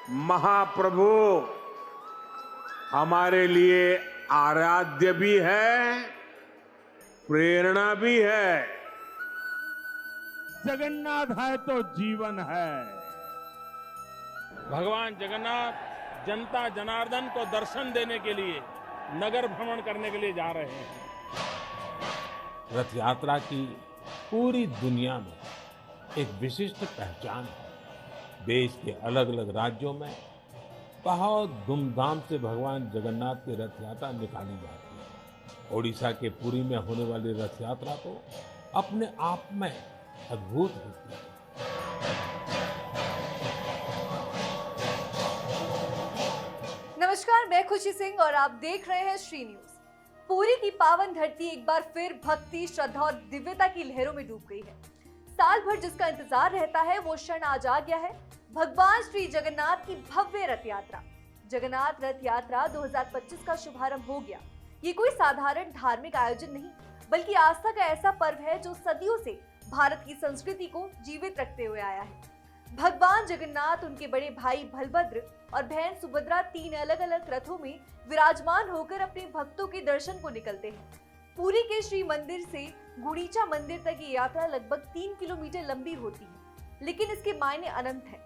महाप्रभु हमारे लिए आराध्य भी है, प्रेरणा भी है। जगन्नाथ है तो जीवन है। भगवान जगन्नाथ जनता जनार्दन को दर्शन देने के लिए नगर भ्रमण करने के लिए जा रहे हैं। रथ यात्रा की पूरी दुनिया में एक विशिष्ट पहचान है। देश के अलग अलग राज्यों में बहुत धूमधाम से भगवान जगन्नाथ की रथ यात्रा निकाली जाती है। ओडिशा के पुरी में होने वाली रथ यात्रा तो अपने आप में अद्भुत होती है। नमस्कार, मैं खुशी सिंह और आप देख रहे हैं श्री न्यूज। पुरी की पावन धरती एक बार फिर भक्ति, श्रद्धा और दिव्यता की लहरों में डूब गई है। साल भर जिसका इंतजार रहता है वो क्षण आज आ गया है। भगवान श्री जगन्नाथ की भव्य रथ यात्रा। जगन्नाथ रथ यात्रा 2025 का शुभारंभ हो गया। ये कोई साधारण धार्मिक आयोजन नहीं, बल्कि आस्था का ऐसा पर्व है जो सदियों से भारत की संस्कृति को जीवित रखते हुए आया है। भगवान जगन्नाथ, उनके बड़े भाई बलभद्र और बहन सुभद्रा 3 अलग अलग रथों में विराजमान होकर अपने भक्तों के दर्शन को निकलते हैं। पुरी के श्री मंदिर से गुंडीचा मंदिर तक ये यात्रा लगभग 3 किलोमीटर लंबी होती है, लेकिन इसके मायने अनंत हैं।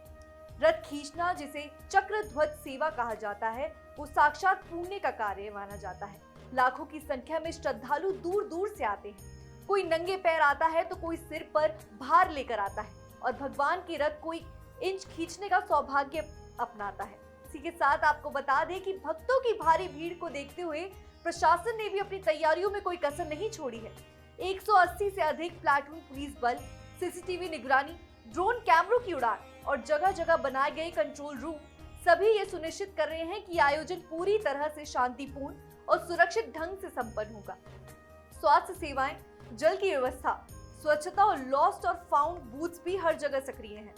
रथ खींचना, जिसे चक्र ध्वज सेवा कहा जाता है, वो साक्षात पुण्य का कार्य माना जाता है। लाखों की संख्या में श्रद्धालु दूर दूर से आते हैं। कोई नंगे पैर आता है तो कोई सिर पर भार लेकर आता है और भगवान की रथ कोई इंच खींचने का सौभाग्य अपनाता है। इसी के साथ आपको बता दें कि भक्तों की भारी भीड़ को देखते हुए प्रशासन ने भी अपनी तैयारियों में कोई कसर नहीं छोड़ी है। 180 से अधिक प्लाटून पुलिस बल, सीसीटीवी निगरानी, ड्रोन कैमरों की उड़ान और जगह जगह बनाए गए कंट्रोल रूम, सभी ये सुनिश्चित कर रहे हैं कि आयोजन पूरी तरह से शांतिपूर्ण और सुरक्षित ढंग से संपन्न होगा। स्वास्थ्य सेवाएं, जल की व्यवस्था, स्वच्छता और लॉस्ट और फाउंड बूथ्स भी हर जगह सक्रिय हैं।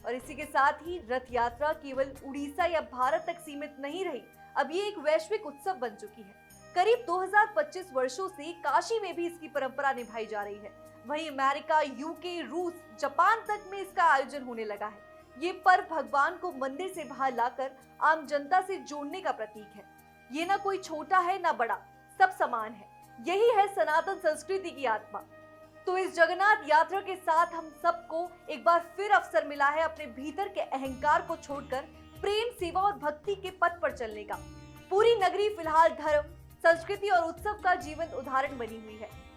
और इसी के साथ ही रथ यात्रा केवल उड़ीसा या भारत तक सीमित नहीं रही, अब ये एक वैश्विक उत्सव बन चुकी है। करीब 2025 वर्षों से काशी में भी इसकी परंपरा निभाई जा रही है। वहीं अमेरिका, यूके, रूस, जापान तक में इसका आयोजन होने लगा है। ये पर्व भगवान को मंदिर से बाहर लाकर आम जनता से जोड़ने का प्रतीक है। ये ना कोई छोटा है ना बड़ा, सब समान है। यही है सनातन संस्कृति की आत्मा। तो इस जगन्नाथ यात्रा के साथ हम सबको एक बार फिर अवसर मिला है अपने भीतर के अहंकार को छोड़कर प्रेम, सेवा और भक्ति के पथ पर चलने का। पूरी नगरी फिलहाल धर्म, संस्कृति और उत्सव का जीवंत उदाहरण बनी हुई है।